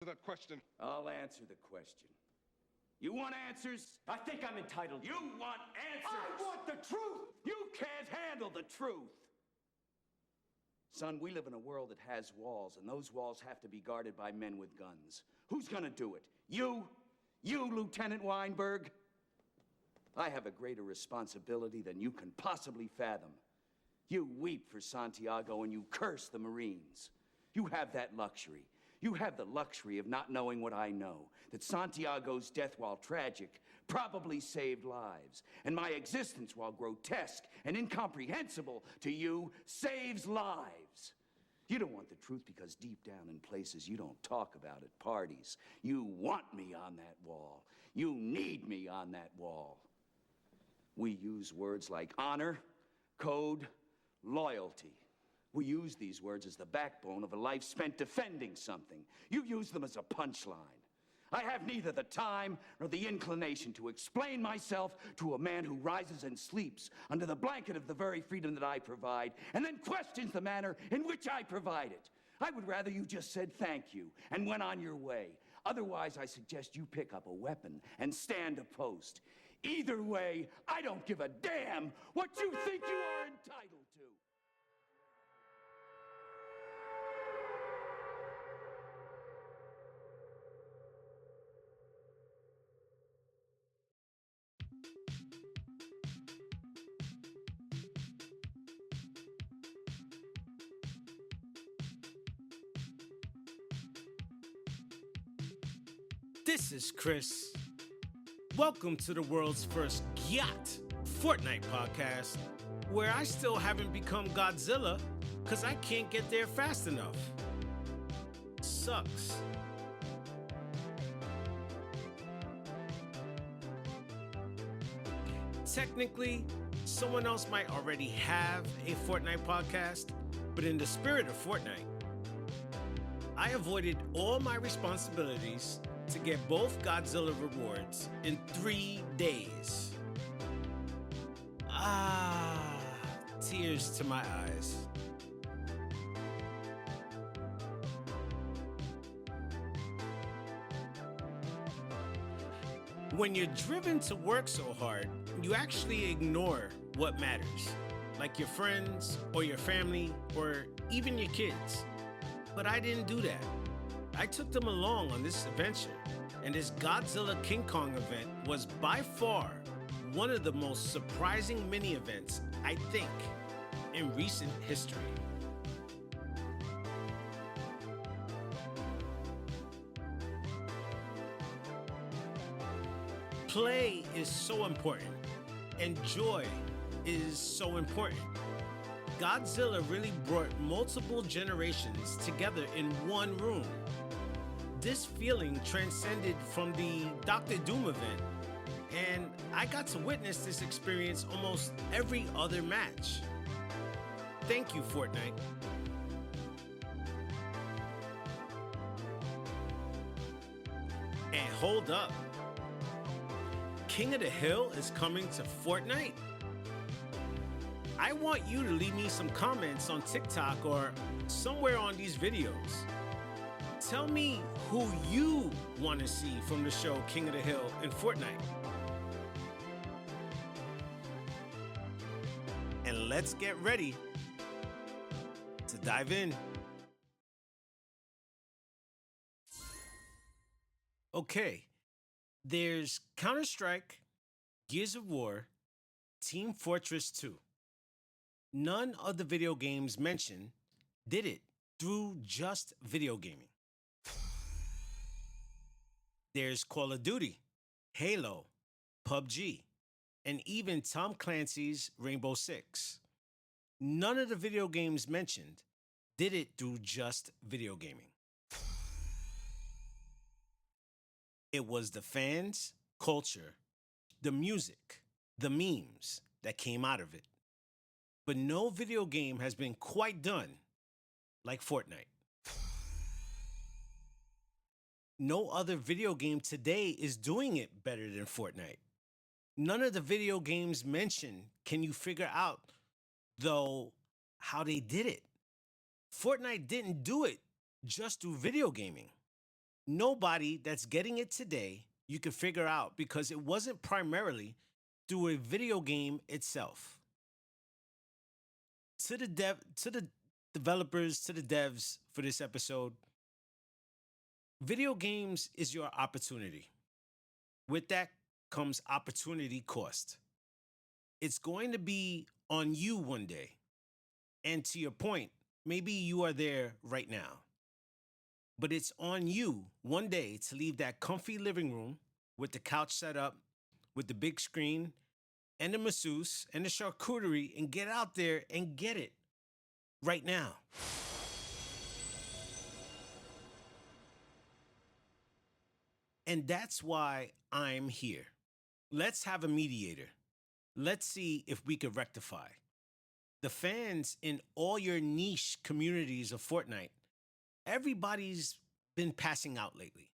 that question. I'll answer the question. You want answers? I think I'm entitled. You want answers? I want the truth! You can't handle the truth. Son, we live in a world that has walls, and those walls have to be guarded by men with guns. Who's gonna do it? You? You, Lieutenant Weinberg? I have a greater responsibility than you can possibly fathom. You weep for Santiago and you curse the Marines. You have that luxury. You have the luxury of not knowing what I know, that Santiago's death, while tragic, probably saved lives, and my existence, while grotesque and incomprehensible to you, saves lives. You don't want the truth because deep down in places you don't talk about at parties, you want me on that wall. You need me on that wall. We use words like honor, code, loyalty. We use these words as the backbone of a life spent defending something. You use them as a punchline. I have neither the time nor the inclination to explain myself to a man who rises and sleeps under the blanket of the very freedom that I provide, and then questions the manner in which I provide it. I would rather you just said thank you and went on your way. Otherwise, I suggest you pick up a weapon and stand a post. Either way, I don't give a damn what you think you are entitled to. This is Chris. Welcome to the world's first GYATT Fortnite podcast, where I still haven't become Godzilla because I can't get there fast enough. Sucks. Technically, someone else might already have a Fortnite podcast, but in the spirit of Fortnite, I avoided all my responsibilities to get both Godzilla rewards in 3 days. Tears to my eyes. When you're driven to work so hard, you actually ignore what matters, like your friends or your family or even your kids. But I didn't do that. I took them along on this adventure, and this Godzilla King Kong event was by far one of the most surprising mini-events, I think, in recent history. Play is so important, and joy is so important. Godzilla really brought multiple generations together in one room. This feeling transcended from the Dr. Doom event, and I got to witness this experience almost every other match. Thank you, Fortnite. And hold up. King of the Hill is coming to Fortnite? I want you to leave me some comments on TikTok or somewhere on these videos. Tell me who you want to see from the show King of the Hill in Fortnite. And let's get ready to dive in. Okay, there's Counter-Strike, Gears of War, Team Fortress 2. None of the video games mentioned did it through just video gaming. There's Call of Duty, Halo, PUBG, and even Tom Clancy's Rainbow Six. None of the video games mentioned did it through just video gaming. It was the fans, culture, the music, the memes that came out of it. But no video game has been quite done like Fortnite. No other video game today is doing it better than Fortnite. None of the video games mentioned can you figure out, though, how they did it. Fortnite didn't do it just through video gaming. Nobody that's getting it today you can figure out because it wasn't primarily through a video game itself. To the developers, to the devs for this episode, video games is your opportunity. With that comes opportunity cost. It's going to be on you one day. And to your point, maybe you are there right now. But it's on you one day to leave that comfy living room with the couch set up, with the big screen, and the masseuse and the charcuterie, and get out there and get it right now. And that's why I'm here. Let's have a mediator. Let's see if we could rectify. The fans in all your niche communities of Fortnite, everybody's been passing out lately.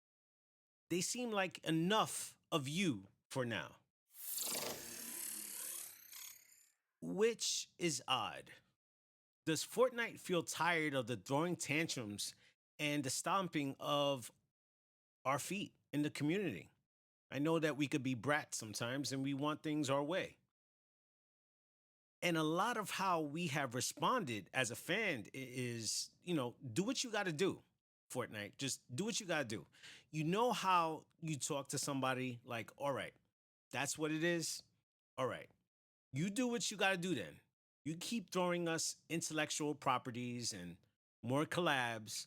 They seem like enough of you for now. Which is odd. Does Fortnite feel tired of the throwing tantrums and the stomping of our feet in the community? I know that we could be brats sometimes and we want things our way. And a lot of how we have responded as a fan is, do what you got to do, Fortnite. Just do what you got to do. You know how you talk to somebody like, all right, that's what it is. All right, you do what you got to do then. You keep throwing us intellectual properties and more collabs,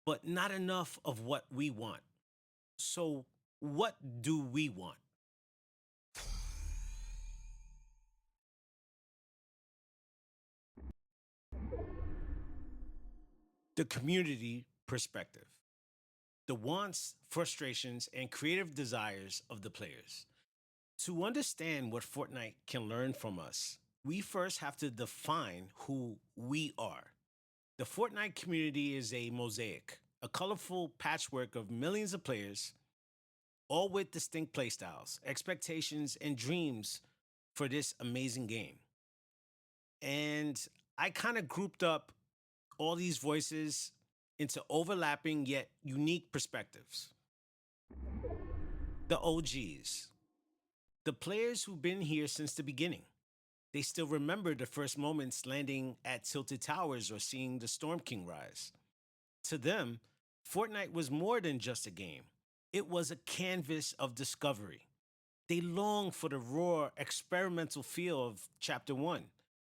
but not enough of what we want. So what do we want? The community perspective, the wants, frustrations, and creative desires of the players. To understand what Fortnite can learn from us, we first have to define who we are. The Fortnite community is a mosaic, a colorful patchwork of millions of players, all with distinct playstyles, expectations, and dreams for this amazing game. And I kind of grouped up all these voices into overlapping yet unique perspectives. The OGs, the players who've been here since the beginning. They still remember the first moments landing at Tilted Towers or seeing the Storm King rise. To them, Fortnite was more than just a game. It was a canvas of discovery. They longed for the raw, experimental feel of Chapter 1,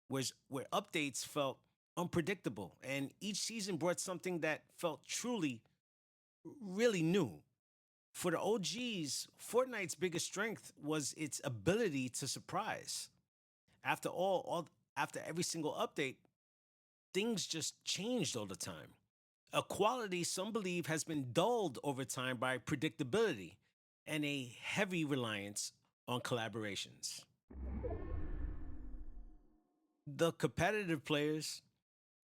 where updates felt unpredictable, and each season brought something that felt truly, really new. For the OGs, Fortnite's biggest strength was its ability to surprise. After every single update, things just changed all the time. A quality some believe has been dulled over time by predictability and a heavy reliance on collaborations. The competitive players,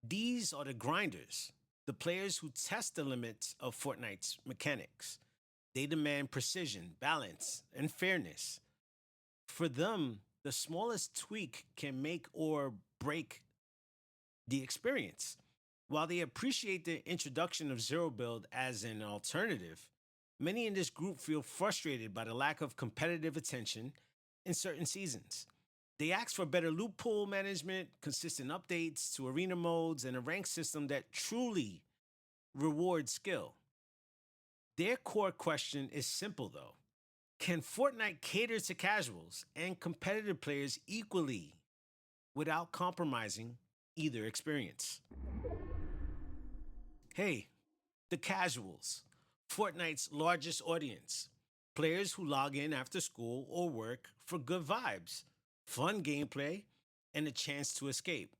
these are the grinders, the players who test the limits of Fortnite's mechanics. They demand precision, balance, and fairness. For them, the smallest tweak can make or break the experience. While they appreciate the introduction of Zero Build as an alternative, many in this group feel frustrated by the lack of competitive attention in certain seasons. They ask for better loot pool management, consistent updates to arena modes, and a rank system that truly rewards skill. Their core question is simple though. Can Fortnite cater to casuals and competitive players equally without compromising either experience? Hey, the casuals, Fortnite's largest audience. Players who log in after school or work for good vibes, fun gameplay, and a chance to escape.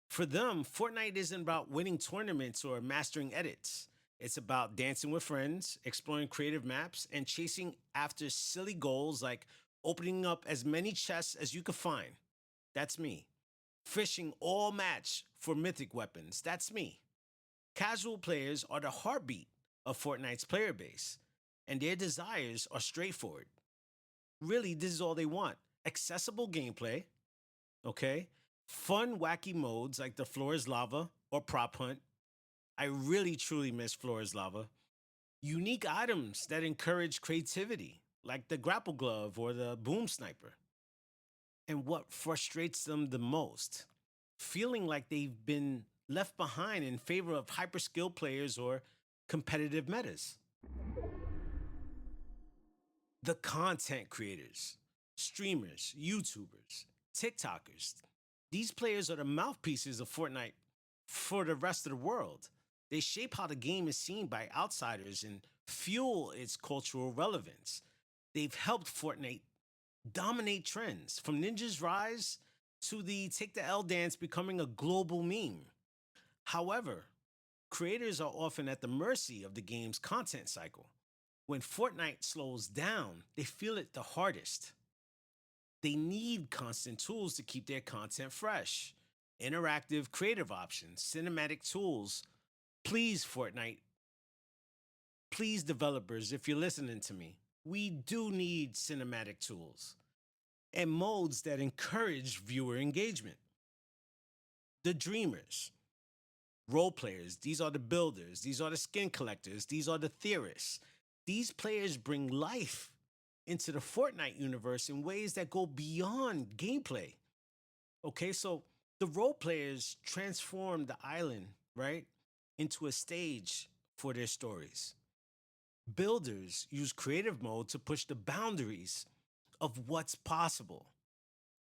For them, Fortnite isn't about winning tournaments or mastering edits. It's about dancing with friends, exploring creative maps, and chasing after silly goals like opening up as many chests as you could find. That's me. Fishing all match for mythic weapons. That's me. Casual players are the heartbeat of Fortnite's player base, and their desires are straightforward. Really, this is all they want: accessible gameplay, okay? Fun, wacky modes like the floor is lava or prop hunt. I really truly miss floor is lava. Unique items that encourage creativity, like the grapple glove or the boom sniper. And what frustrates them the most, feeling like they've been left behind in favor of hyper skilled players or competitive metas. The content creators, streamers, YouTubers, TikTokers, these players are the mouthpieces of Fortnite for the rest of the world. They shape how the game is seen by outsiders and fuel its cultural relevance. They've helped Fortnite dominate trends, from Ninja's rise to the Take the L dance becoming a global meme. However, creators are often at the mercy of the game's content cycle. When Fortnite slows down, they feel it the hardest. They need constant tools to keep their content fresh. Interactive creative options, cinematic tools. Please, Fortnite, please, developers, if you're listening to me, we do need cinematic tools and modes that encourage viewer engagement. The dreamers, role players, these are the builders, these are the skin collectors, these are the theorists. These players bring life into the Fortnite universe in ways that go beyond gameplay. Okay, so the role players transform the island, right, into a stage for their stories. Builders use creative mode to push the boundaries of what's possible.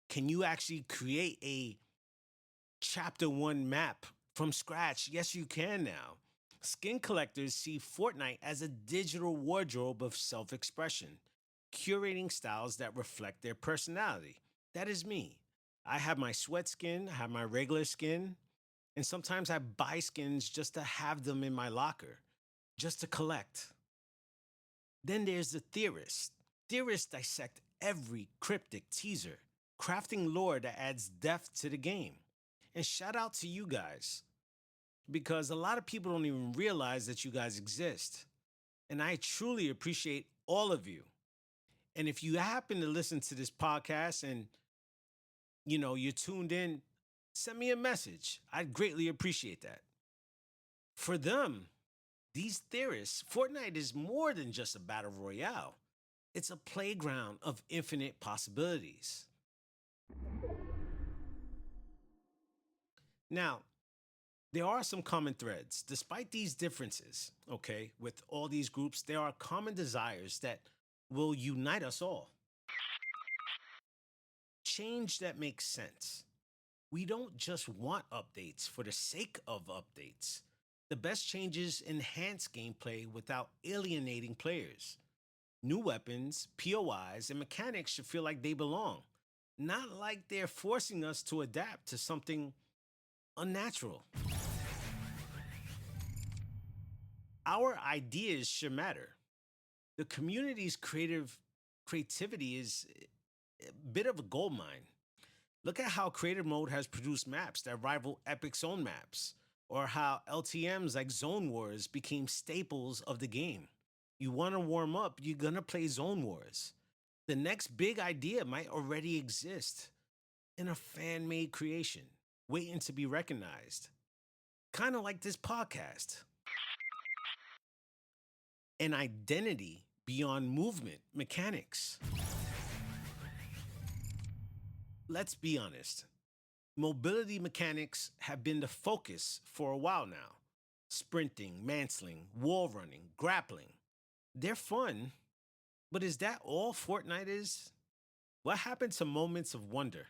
Can you actually create a chapter 1 map from scratch? Yes, you can now. Skin collectors see Fortnite as a digital wardrobe of self expression, curating styles that reflect their personality. That is me. I have my sweat skin, I have my regular skin, and sometimes I buy skins just to have them in my locker, just to collect. Then there's the theorists. Theorists dissect every cryptic teaser, crafting lore that adds depth to the game. And shout out to you guys, because a lot of people don't even realize that you guys exist. And I truly appreciate all of you. And if you happen to listen to this podcast and you're tuned in, send me a message. I'd greatly appreciate that. For them, these theorists, Fortnite is more than just a battle royale. It's a playground of infinite possibilities. Now, there are some common threads. Despite these differences, okay, with all these groups, there are common desires that will unite us all. Change that makes sense. We don't just want updates for the sake of updates. The best changes enhance gameplay without alienating players. New weapons, POIs, and mechanics should feel like they belong, not like they're forcing us to adapt to something unnatural. Our ideas should matter. The community's creativity is a bit of a gold mine. Look at how creative mode has produced maps that rival Epic's own maps, or how LTMs like Zone Wars became staples of the game. You want to warm up, you're gonna play Zone Wars. The next big idea might already exist in a fan-made creation, waiting to be recognized. Kind of like this podcast. An identity beyond movement mechanics. Let's be honest. Mobility mechanics have been the focus for a while now. Sprinting, mantling, wall running, grappling. They're fun, but is that all Fortnite is? What happened to moments of wonder?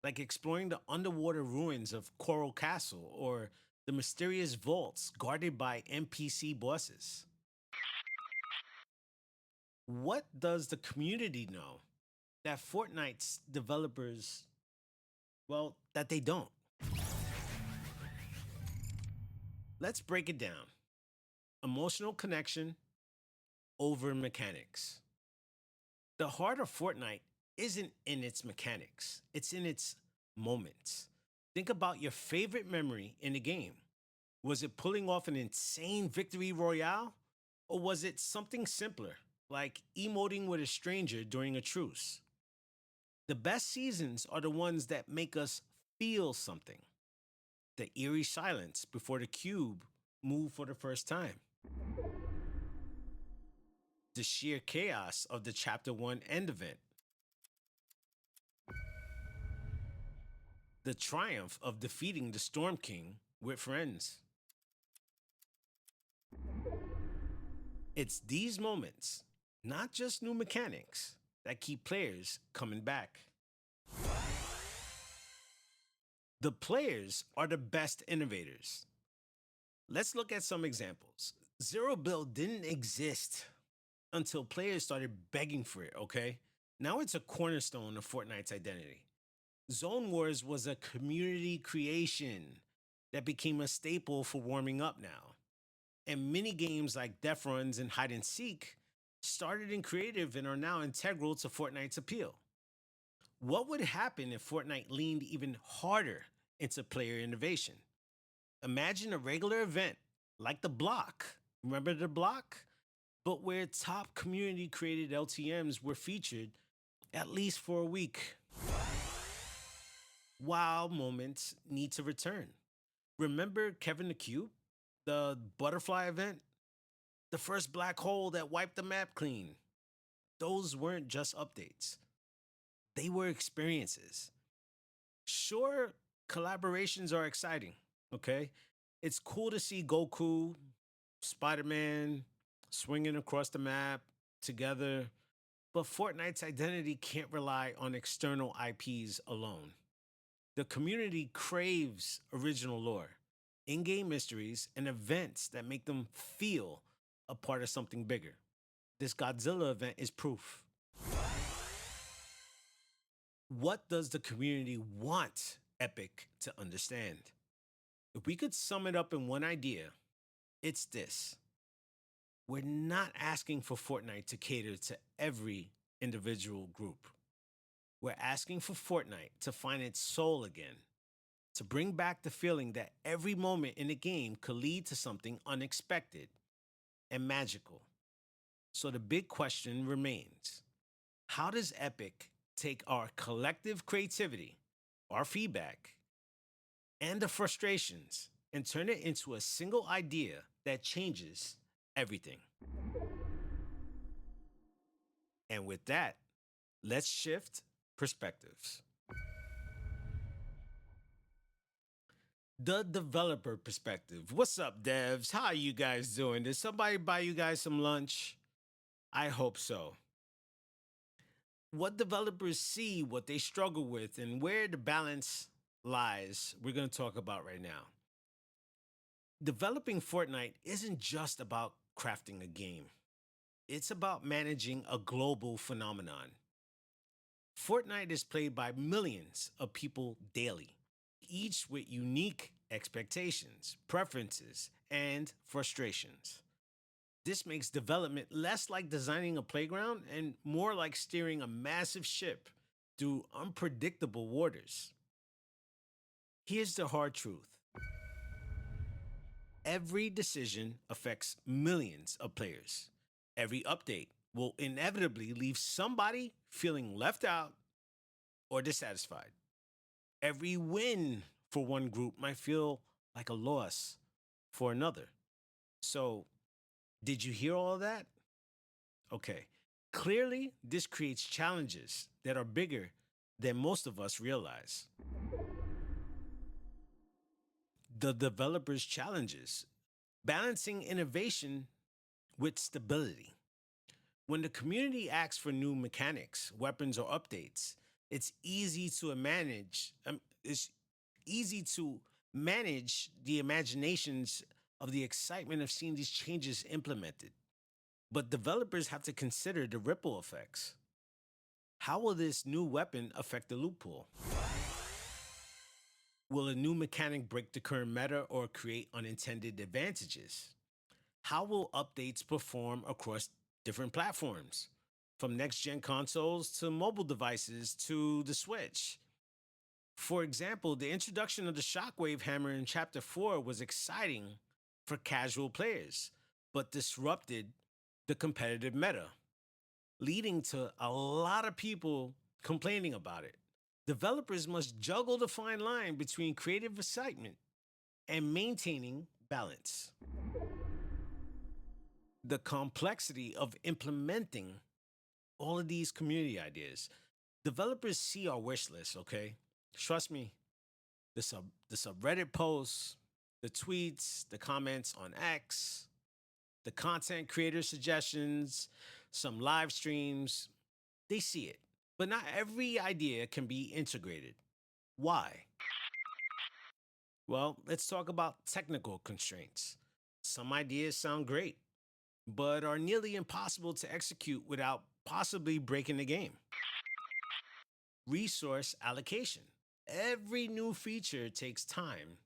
Like exploring the underwater ruins of Coral Castle or the mysterious vaults guarded by NPC bosses. What does the community know that Fortnite's developers, well, that they don't? Let's break it down. Emotional connection over mechanics. The heart of Fortnite isn't in its mechanics, it's in its moments. Think about your favorite memory in the game. Was it pulling off an insane victory royale? Or was it something simpler, like emoting with a stranger during a truce? The best seasons are the ones that make us feel something. The eerie silence before the cube moved for the first time. the sheer chaos of the Chapter 1 end event, the triumph of defeating the Storm King with friends. It's these moments, not just new mechanics, that keep players coming back. The players are the best innovators. Let's look at some examples. Zero Build didn't exist until players started begging for it, okay? Now it's a cornerstone of Fortnite's identity. Zone Wars was a community creation that became a staple for warming up now. And mini games like Death Runs and Hide and Seek started in creative and are now integral to Fortnite's appeal. What would happen if Fortnite leaned even harder into player innovation? Imagine a regular event like the Block. Remember the Block? But where top community created LTMs were featured at least for a week. Wow moments need to return. Remember Kevin the Cube? The butterfly event? The first black hole that wiped the map clean? Those weren't just updates. They were experiences. Sure, collaborations are exciting, okay? It's cool to see Goku, Spider-Man swinging across the map together, but Fortnite's identity can't rely on external IPs alone. The community craves original lore, in-game mysteries, and events that make them feel a part of something bigger. This Godzilla event is proof. What does the community want Epic to understand? If we could sum it up in one idea, it's this. We're not asking for Fortnite to cater to every individual group. We're asking for Fortnite to find its soul again, to bring back the feeling that every moment in the game could lead to something unexpected and magical. So the big question remains, how does Epic take our collective creativity, our feedback, and the frustrations and turn it into a single idea that changes everything? And with that, let's shift perspectives. The developer perspective. What's up, devs? How are you guys doing? Did somebody buy you guys some lunch? I hope so. What developers see, what they struggle with, and where the balance lies, we're going to talk about right now. Developing Fortnite isn't just about crafting a game. It's about managing a global phenomenon. Fortnite is played by millions of people daily, each with unique expectations, preferences, and frustrations. This makes development less like designing a playground and more like steering a massive ship through unpredictable waters. Here's the hard truth. Every decision affects millions of players. Every update will inevitably leave somebody feeling left out or dissatisfied. Every win for one group might feel like a loss for another. So, did you hear all of that? Okay. Clearly, this creates challenges that are bigger than most of us realize. The developers' challenges, balancing innovation with stability. When the community asks for new mechanics, weapons, or updates, it's easy to manage the imaginations of the excitement of seeing these changes implemented. But developers have to consider the ripple effects. How will this new weapon affect the loot pool? Will a new mechanic break the current meta or create unintended advantages? How will updates perform across different platforms, from next-gen consoles to mobile devices to the Switch? For example, the introduction of the Shockwave Hammer in Chapter 4 was exciting for casual players, but disrupted the competitive meta, leading to a lot of people complaining about it. Developers must juggle the fine line between creative excitement and maintaining balance. the complexity of implementing all of these community ideas. Developers see our wish list, okay? Trust me, the subreddit posts, the tweets, the comments on X, the content creator suggestions, some live streams, they see it. But not every idea can be integrated. Why? Well, let's talk about technical constraints. Some ideas sound great, but are nearly impossible to execute without possibly breaking the game. Resource allocation. Every new feature takes time,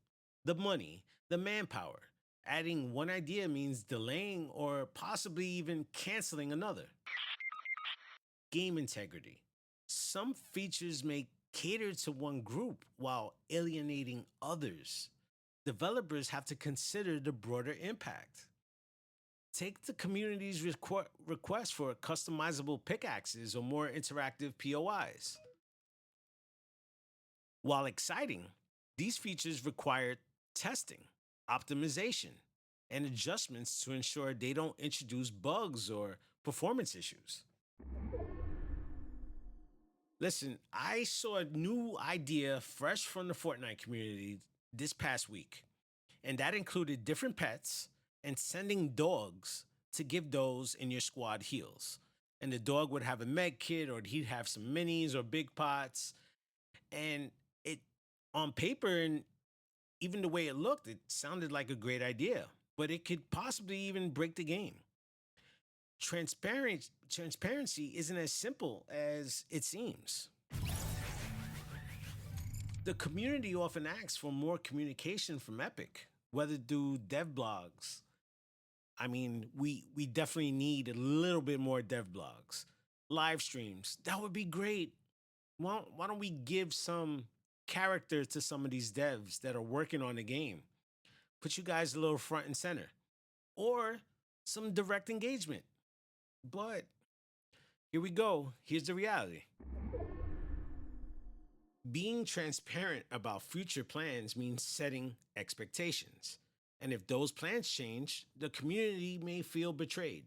the money, the manpower. Adding one idea means delaying or possibly even canceling another. Game integrity. Some features may cater to one group while alienating others. Developers have to consider the broader impact. Take the community's request for customizable pickaxes or more interactive POIs. While exciting, these features require testing, optimization, and adjustments to ensure they don't introduce bugs or performance issues. Listen, I saw a new idea fresh from the Fortnite community this past week, and that included different pets and sending dogs to give those in your squad heals. And the dog would have a med kit, or he'd have some minis or big pots. And it, on paper, and even the way it looked, it sounded like a great idea, but it could possibly even break the game. Transparency isn't as simple as it seems. The community often asks for more communication from Epic, whether through dev blogs. I mean, we definitely need a little bit more dev blogs. Live streams, that would be great. Why don't we give some character to some of these devs that are working on the game? Put you guys a little front and center. Or some direct engagement. But here we go. Here's the reality. Being transparent about future plans means setting expectations. And if those plans change, the community may feel betrayed.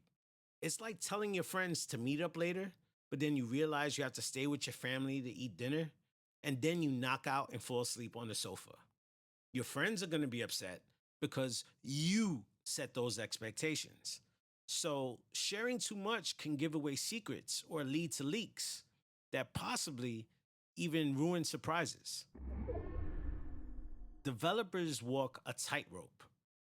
It's like telling your friends to meet up later, but then you realize you have to stay with your family to eat dinner, and then you knock out and fall asleep on the sofa. Your friends are going to be upset because you set those expectations. So, sharing too much can give away secrets or lead to leaks that possibly even ruin surprises. Developers walk a tightrope,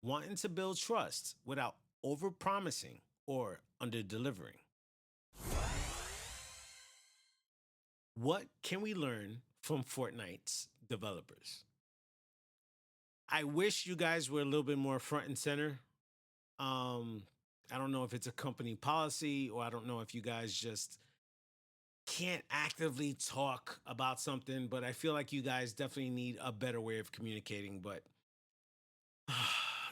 wanting to build trust without overpromising or underdelivering. What can we learn from Fortnite's developers? I wish you guys were a little bit more front and center. I don't know if it's a company policy, or I don't know if you guys just can't actively talk about something, but I feel like you guys definitely need a better way of communicating. But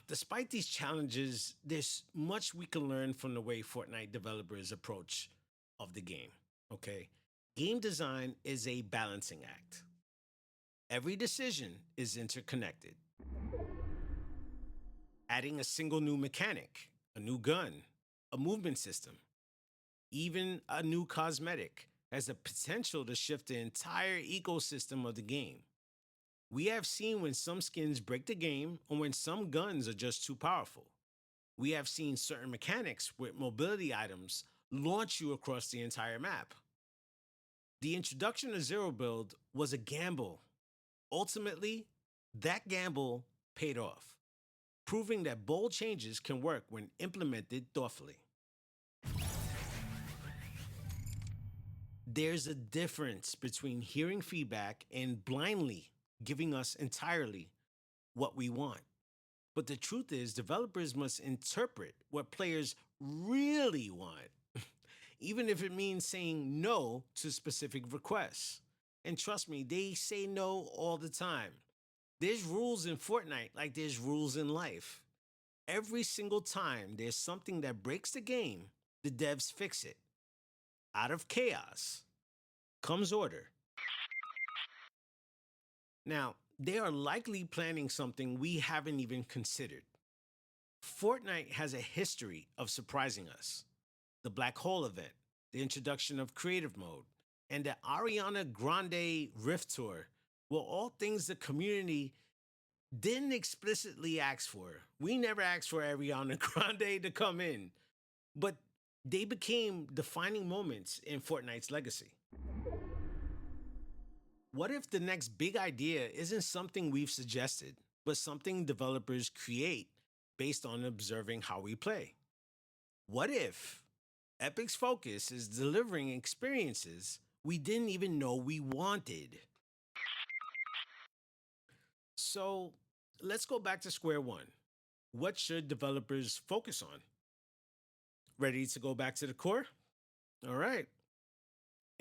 despite these challenges, there's much we can learn from the way Fortnite developers approach of the game, okay? Game design is a balancing act. Every decision is interconnected. Adding a single new mechanic, a new gun, a movement system, even a new cosmetic has the potential to shift the entire ecosystem of the game. We have seen when some skins break the game or when some guns are just too powerful. We have seen certain mechanics with mobility items launch you across the entire map. The introduction of Zero Build was a gamble. Ultimately, that gamble paid off, proving that bold changes can work when implemented thoughtfully. There's a difference between hearing feedback and blindly giving us entirely what we want. But the truth is, developers must interpret what players really want, even if it means saying no to specific requests. And trust me, they say no all the time. There's rules in Fortnite like there's rules in life. Every single time there's something that breaks the game, the devs fix it. Out of chaos comes order. Now, they are likely planning something we haven't even considered. Fortnite has a history of surprising us. The Black Hole event, the introduction of creative mode, and the Ariana Grande Rift Tour were all things the community didn't explicitly ask for. We never asked for Ariana Grande to come in, but they became defining moments in Fortnite's legacy. What if the next big idea isn't something we've suggested, but something developers create based on observing how we play? What if Epic's focus is delivering experiences we didn't even know we wanted? So let's go back to square one. What should developers focus on? Ready to go back to the core? All right.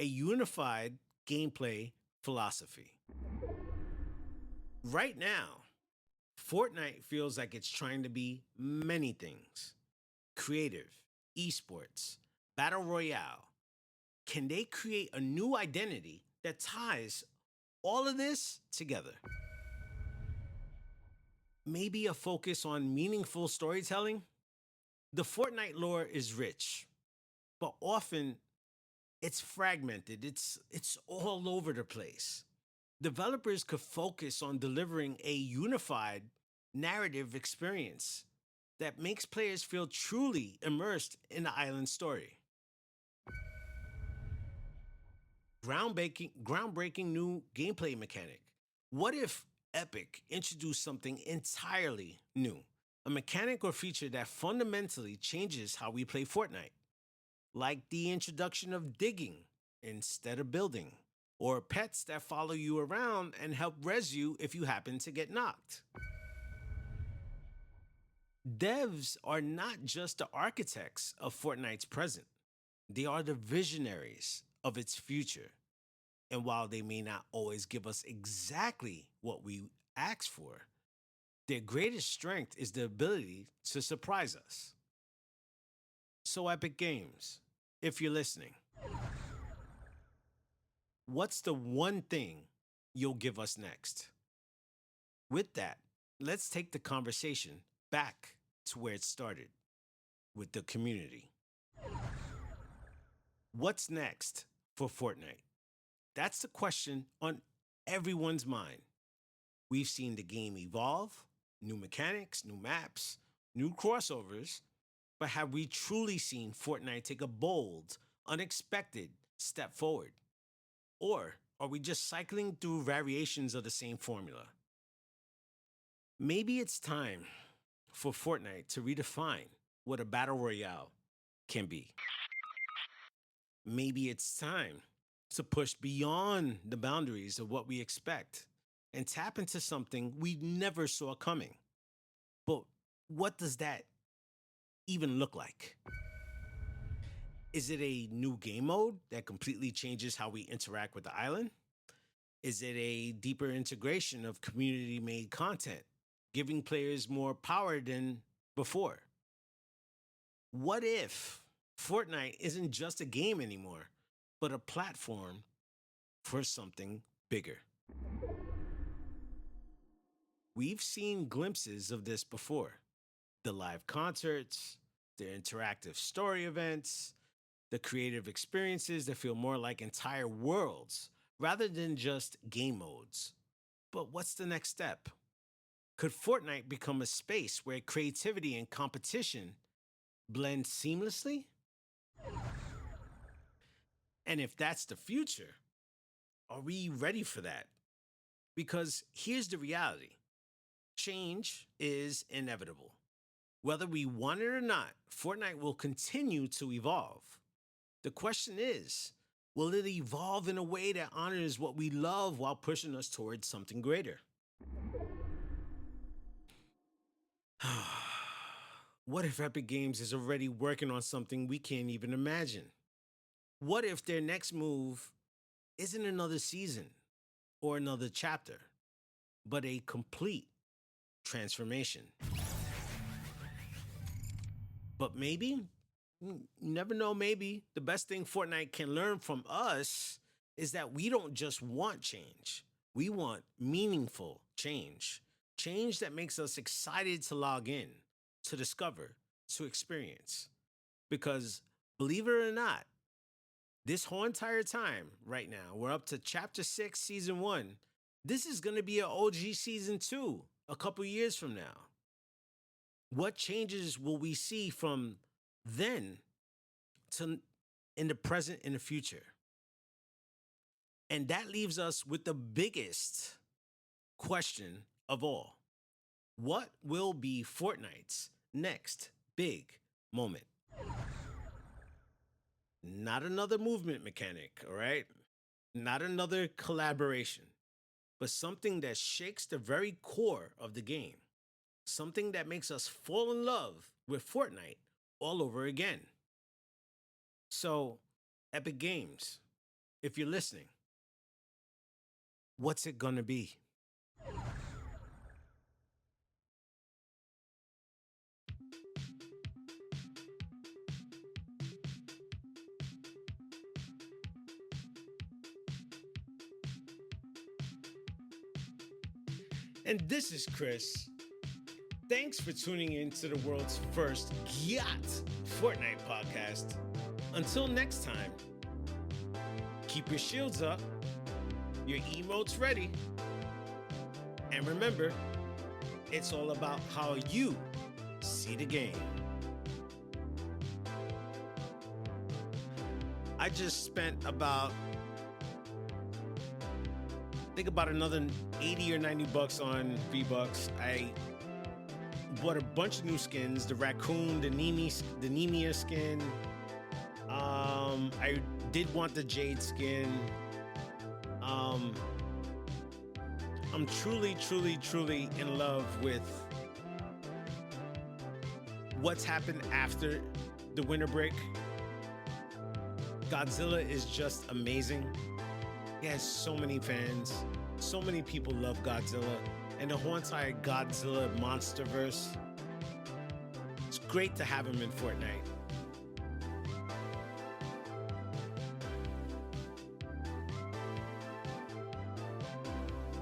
A unified gameplay philosophy. Right now, Fortnite feels like it's trying to be many things: creative, esports, battle royale. Can they create a new identity that ties all of this together? Maybe a focus on meaningful storytelling? The Fortnite lore is rich, but often it's fragmented. It's all over the place. Developers could focus on delivering a unified narrative experience that makes players feel truly immersed in the island story. Groundbreaking new gameplay mechanic. What if Epic introduced something entirely new? A mechanic or feature that fundamentally changes how we play Fortnite, like the introduction of digging instead of building, or pets that follow you around and help res you if you happen to get knocked. Devs are not just the architects of Fortnite's present, they are the visionaries of its future. And while they may not always give us exactly what we ask for, their greatest strength is the ability to surprise us. So, Epic Games, if you're listening, what's the one thing you'll give us next? With that, let's take the conversation back to where it started, with the community. What's next for Fortnite? That's the question on everyone's mind. We've seen the game evolve, new mechanics, new maps, new crossovers, but have we truly seen Fortnite take a bold, unexpected step forward? Or are we just cycling through variations of the same formula? Maybe it's time for Fortnite to redefine what a battle royale can be. Maybe it's time to push beyond the boundaries of what we expect and tap into something we never saw coming. But what does that even look like? Is it a new game mode that completely changes how we interact with the island? Is it a deeper integration of community-made content, giving players more power than before? What if Fortnite isn't just a game anymore, but a platform for something bigger? We've seen glimpses of this before: the live concerts, the interactive story events, the creative experiences that feel more like entire worlds rather than just game modes. But what's the next step? Could Fortnite become a space where creativity and competition blend seamlessly? And if that's the future, are we ready for that? Because here's the reality: change is inevitable. Whether we want it or not, Fortnite will continue to evolve. The question is, will it evolve in a way that honors what we love while pushing us towards something greater? What if Epic Games is already working on something we can't even imagine? What if their next move isn't another season or another chapter, but a complete transformation? But maybe, you never know, maybe the best thing Fortnite can learn from us is that we don't just want change. We want meaningful change. Change that makes us excited to log in. to discover, to experience. Because believe it or not, this whole entire time right now, we're up to chapter 6, season 1. This is going to be an OG season 2 a couple years from now. What changes will we see from then to in the present, in the future? And that leaves us with the biggest question of all. What will be Fortnite's next big moment? Not another movement mechanic, all right? Not another collaboration, but something that shakes the very core of the game. Something that makes us fall in love with Fortnite all over again. So, Epic Games, if you're listening, what's it gonna be? And this is Chris. Thanks for tuning in to the world's first GYATT Fortnite podcast. Until next time, keep your shields up, your emotes ready, and remember, it's all about how you see the game. I just spent about another 80 or 90 bucks on V-Bucks. I bought a bunch of new skins, the raccoon, the Nemia skin. I did want the Jade skin. I'm truly, truly, truly in love with what's happened after the winter break. Godzilla is just amazing. He has so many fans. So many people love Godzilla. And the whole entire Godzilla monsterverse. It's great to have him in Fortnite.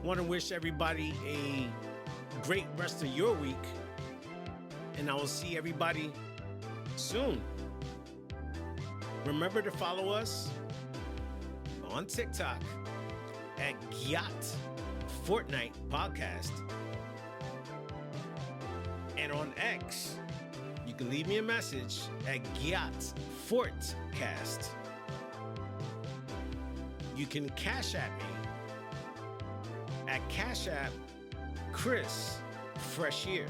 Want to wish everybody a great rest of your week. And I will see everybody soon. Remember to follow us on TikTok at GYATTFortCast. And on X, you can leave me a message at GYATTFortCast. You can Cash App me at Cash App chrisfreshier.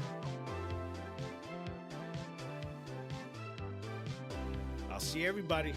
I'll see everybody